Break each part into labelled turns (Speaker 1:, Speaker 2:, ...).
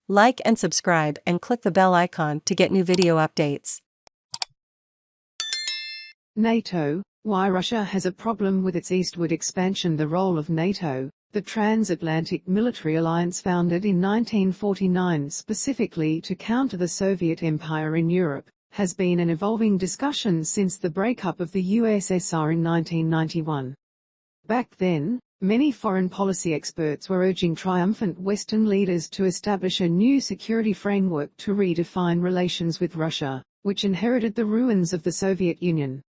Speaker 1: Like and subscribe and click the bell icon to get new video updates.
Speaker 2: NATO, why Russia has a problem with its eastward expansion. The role of NATO, the transatlantic military alliance founded in 1949 specifically to counter the Soviet Empire in Europe, has been an evolving discussion since the breakup of the USSR in 1991. Back then, many foreign policy experts were urging triumphant Western leaders to establish a new security framework to redefine relations with Russia, which inherited the ruins of the Soviet Union.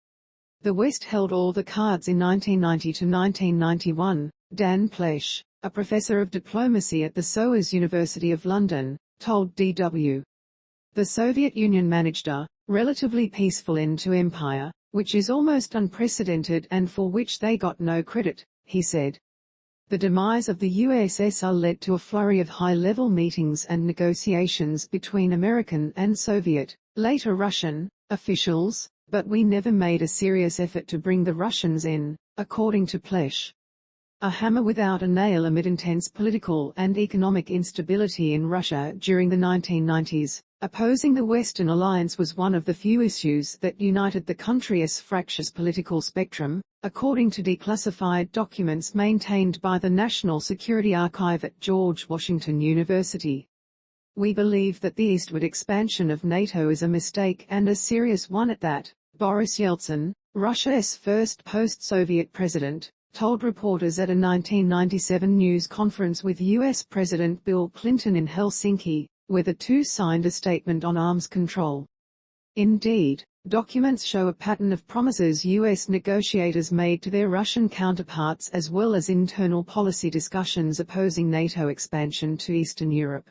Speaker 2: The West held all the cards in 1990 to 1991, Dan Plesch, a professor of diplomacy at the SOAS University of London, told DW. The Soviet Union managed a relatively peaceful end to empire, which is almost unprecedented and for which they got no credit, he said. The demise of the USSR led to a flurry of high-level meetings and negotiations between American and Soviet, later Russian, officials, but we never made a serious effort to bring the Russians in, according to Plesch. A hammer without a nail amid intense political and economic instability in Russia during the 1990s, opposing the Western alliance was one of the few issues that united the country's fractious political spectrum, according to declassified documents maintained by the National Security Archive at George Washington University. We believe that the eastward expansion of NATO is a mistake and a serious one at that, Boris Yeltsin, Russia's first post-Soviet president, told reporters at a 1997 news conference with U.S. President Bill Clinton in Helsinki, where the two signed a statement on arms control. Indeed, documents show a pattern of promises U.S. negotiators made to their Russian counterparts as well as internal policy discussions opposing NATO expansion to Eastern Europe.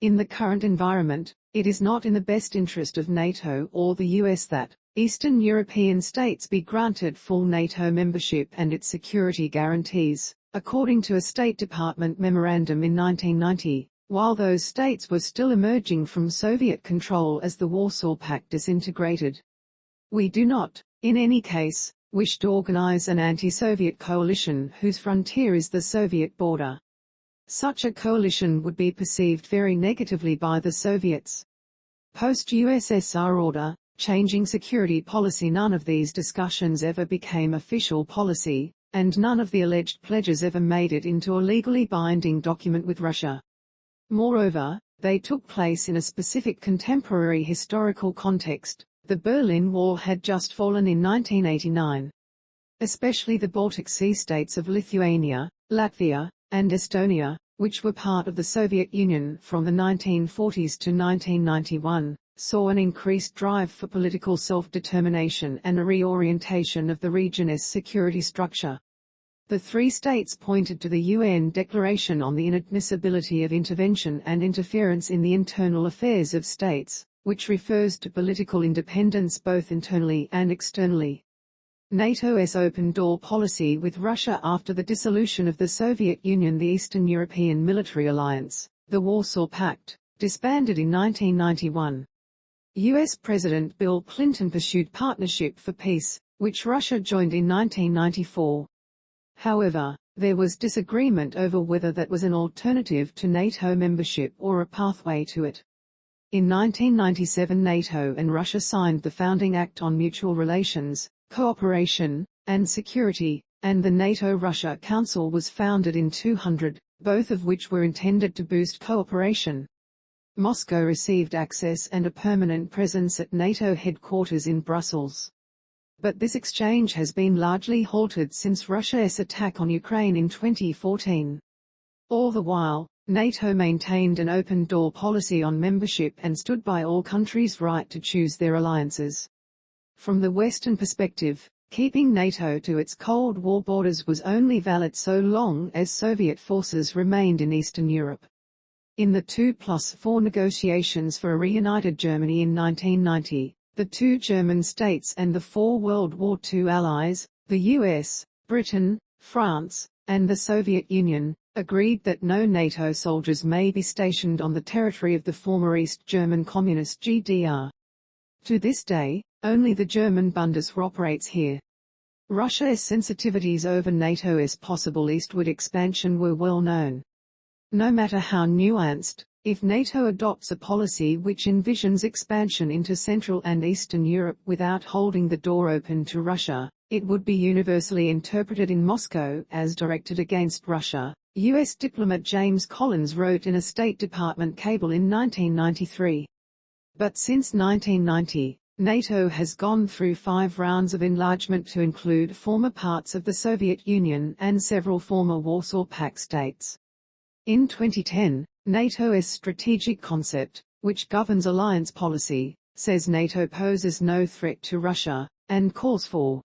Speaker 2: In the current environment, it is not in the best interest of NATO or the U.S. that Eastern European states be granted full NATO membership and its security guarantees, according to a State Department memorandum in 1990, while those states were still emerging from Soviet control as the Warsaw Pact disintegrated. We do not, in any case, wish to organize an anti-Soviet coalition whose frontier is the Soviet border. Such a coalition would be perceived very negatively by the Soviets. Post-USSR order, changing security policy. None of these discussions ever became official policy, and none of the alleged pledges ever made it into a legally binding document with Russia. Moreover, they took place in a specific contemporary historical context. The Berlin Wall had just fallen in 1989. Especially the Baltic Sea states of Lithuania, Latvia, and Estonia, which were part of the Soviet Union from the 1940s to 1991, saw an increased drive for political self-determination and a reorientation of the region's security structure. The three states pointed to the UN Declaration on the Inadmissibility of Intervention and Interference in the Internal Affairs of States, which refers to political independence both internally and externally. NATO's open-door policy with Russia after the dissolution of the Soviet Union. The Eastern European Military Alliance, the Warsaw Pact, disbanded in 1991. U.S. President Bill Clinton pursued Partnership for Peace, which Russia joined in 1994. However, there was disagreement over whether that was an alternative to NATO membership or a pathway to it. In 1997 NATO and Russia signed the Founding Act on Mutual Relations, Cooperation, and Security, and the NATO-Russia Council was founded in 2000, both of which were intended to boost cooperation. Moscow received access and a permanent presence at NATO headquarters in Brussels. But this exchange has been largely halted since Russia's attack on Ukraine in 2014. All the while, NATO maintained an open-door policy on membership and stood by all countries' right to choose their alliances. From the Western perspective, keeping NATO to its Cold War borders was only valid so long as Soviet forces remained in Eastern Europe. In the 2+4 negotiations for a reunited Germany in 1990, the two German states and the four World War II allies, the US, Britain, France, and the Soviet Union, agreed that no NATO soldiers may be stationed on the territory of the former East German Communist GDR. To this day, only the German Bundeswehr operates here. Russia's sensitivities over NATO's possible eastward expansion were well known. No matter how nuanced, If NATO adopts a policy which envisions expansion into Central and Eastern Europe without holding the door open to Russia, it would be universally interpreted in Moscow as directed against Russia, U.S. diplomat James Collins wrote in a State Department cable in 1993. But since 1990, NATO has gone through 5 rounds of enlargement to include former parts of the Soviet Union and several former Warsaw Pact states. In 2010, NATO's strategic concept, which governs alliance policy, says NATO poses no threat to Russia, and calls for